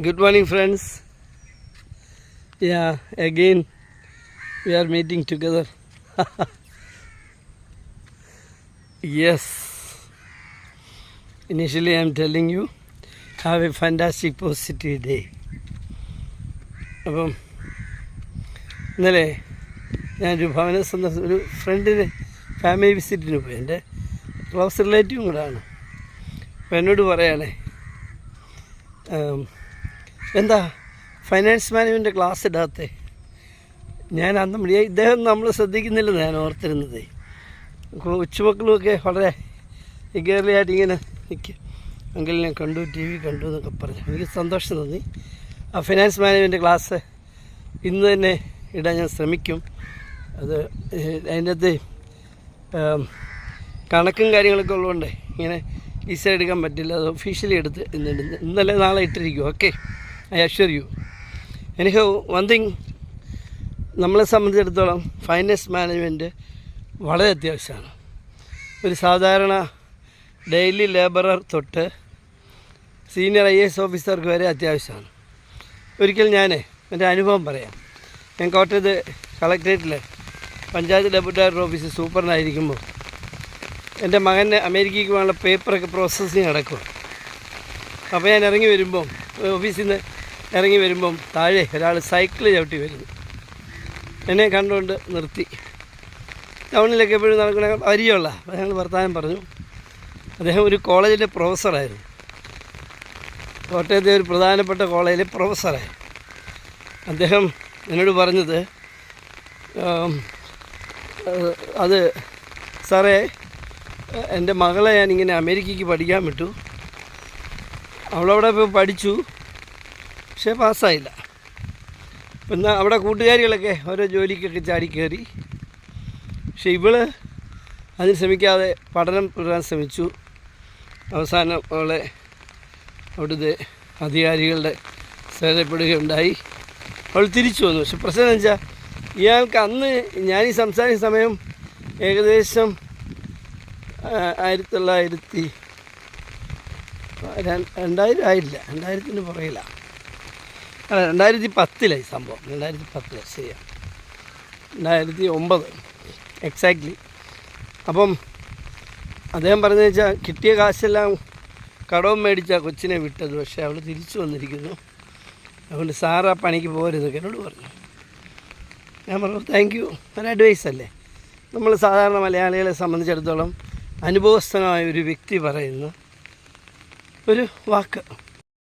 Good morning, friends. Yeah, again we are meeting together. Yes. Initially, I am telling you, have a fantastic positive day. അപ്പം ഇന്നലെ ഞാനൊരു ഭവന ഒരു ഫ്രണ്ടിന് family വിസിറ്റിന് പോയി. എൻ്റെ ക്ലോസ് റിലേറ്റീവും കൂടാണ്. അപ്പോൾ എന്നോട് പറയണേ, എന്താ ഫൈനാൻസ് മാനേജ്മെൻറ്റ് ക്ലാസ് ഇടാത്തേ? ഞാൻ അന്ന് ഇദ്ദേഹം നമ്മൾ ശ്രദ്ധിക്കുന്നില്ലെന്ന് ഞാൻ ഓർത്തിരുന്നത്. ഉച്ചമക്കളുമൊക്കെ വളരെ ഇഗേർലിയായിട്ട് ഇങ്ങനെ നിൽക്കും. അങ്കിളിനെ കണ്ടു, ടി വി കണ്ടു എന്നൊക്കെ പറഞ്ഞു. എനിക്ക് സന്തോഷം തോന്നി. ആ ഫൈനാൻസ് മാനേജ്മെൻറ്റ് ക്ലാസ് ഇന്ന് തന്നെ ഇടാൻ ഞാൻ ശ്രമിക്കും. അത് അതിൻ്റെ അകത്ത് കണക്കും കാര്യങ്ങളൊക്കെ ഉള്ളതുകൊണ്ട് ഇങ്ങനെ ഈസി എടുക്കാൻ പറ്റില്ല. അത് ഒഫീഷ്യലി എടുത്ത് ഇന്നലെ നാളെ ഇട്ടിരിക്കും. Okay, I assure you. എനിക്ക് വൺ തിങ്, നമ്മളെ സംബന്ധിച്ചിടത്തോളം ഫൈനാൻസ് മാനേജ്മെൻറ്റ് വളരെ അത്യാവശ്യമാണ്. ഒരു സാധാരണ ഡെയിലി ലേബറർ തൊട്ട് സീനിയർ IAS ഓഫീസർക്ക് വരെ അത്യാവശ്യമാണ്. ഒരിക്കൽ ഞാൻ എൻ്റെ അനുഭവം പറയാം. ഞാൻ കോട്ടയത്ത് കളക്ട്രേറ്റിൽ പഞ്ചായത്ത് ഡെപ്യൂട്ടി ഡയറക്ടർ ഓഫീസ് സൂപ്പറിനായിരിക്കുമ്പോൾ എൻ്റെ മകൻ്റെ അമേരിക്കയ്ക്ക് പോകാനുള്ള പേപ്പറൊക്കെ പ്രോസസ്സിങ് നടക്കും. അപ്പോൾ ഞാൻ ഇറങ്ങി വരുമ്പം, ഓഫീസിൽ നിന്ന് ഇറങ്ങി വരുമ്പം താഴെ ഒരാൾ സൈക്കിൾ ചവിട്ടി വരുന്നു. എന്നെ കണ്ടുകൊണ്ട് നിർത്തി. ടൗണിലൊക്കെ എപ്പോഴും നടക്കണ പരിചയമുള്ള. അപ്പോൾ ഞങ്ങൾ വർത്തമാനം പറഞ്ഞു. അദ്ദേഹം ഒരു കോളേജിലെ പ്രൊഫസറായിരുന്നു. കോട്ടയത്തെ ഒരു പ്രധാനപ്പെട്ട കോളേജിലെ പ്രൊഫസറായി. അദ്ദേഹം എന്നോട് പറഞ്ഞത്, അത് സാറേ, എൻ്റെ മകളെ ഞാനിങ്ങനെ അമേരിക്കയ്ക്ക് പഠിക്കാൻ വിട്ടു. അവളവിടെ പോയി പഠിച്ചു, പക്ഷേ പാസ്സായില്ല. പിന്നെ അവിടെ കൂട്ടുകാരികളൊക്കെ ഓരോ ജോലിക്കൊക്കെ ചാടിക്കയറി. പക്ഷെ ഇവള് അതിന് ശ്രമിക്കാതെ പഠനം തുടരാൻ ശ്രമിച്ചു. അവസാനം അവളെ അവിടുത്തെ അധികാരികളുടെ ശ്രദ്ധപ്പെടുകയുണ്ടായി. അവൾ തിരിച്ചു വന്നു. പക്ഷെ പ്രശ്നം എന്ന് വെച്ചാൽ, ഇയാൾക്ക് അന്ന് ഞാനീ സംസാരിച്ച സമയം ഏകദേശം 2000 ആയില്ല, 2000 പുറകിലാണ്. 2010 സംഭവം. 2010 ശരിയാണ്, 2009 എക്സാക്ട്ലി. അപ്പം അദ്ദേഹം പറഞ്ഞതെന്ന് വെച്ചാൽ, കിട്ടിയ കാശെല്ലാം കടവും മേടിച്ചാൽ കൊച്ചിനെ വിട്ടത്. പക്ഷേ അവൾ തിരിച്ചു വന്നിരിക്കുന്നു. അതുകൊണ്ട് സാറ് ആ പണിക്ക് പോകരുതൊക്കെ എന്നോട് പറഞ്ഞു. ഞാൻ പറഞ്ഞു, താങ്ക് യു, ഒരു അഡ്വൈസ് അല്ലേ. നമ്മൾ സാധാരണ മലയാളികളെ സംബന്ധിച്ചിടത്തോളം അനുഭവസ്ഥനായ ഒരു വ്യക്തി പറയുന്ന ഒരു വാക്ക്.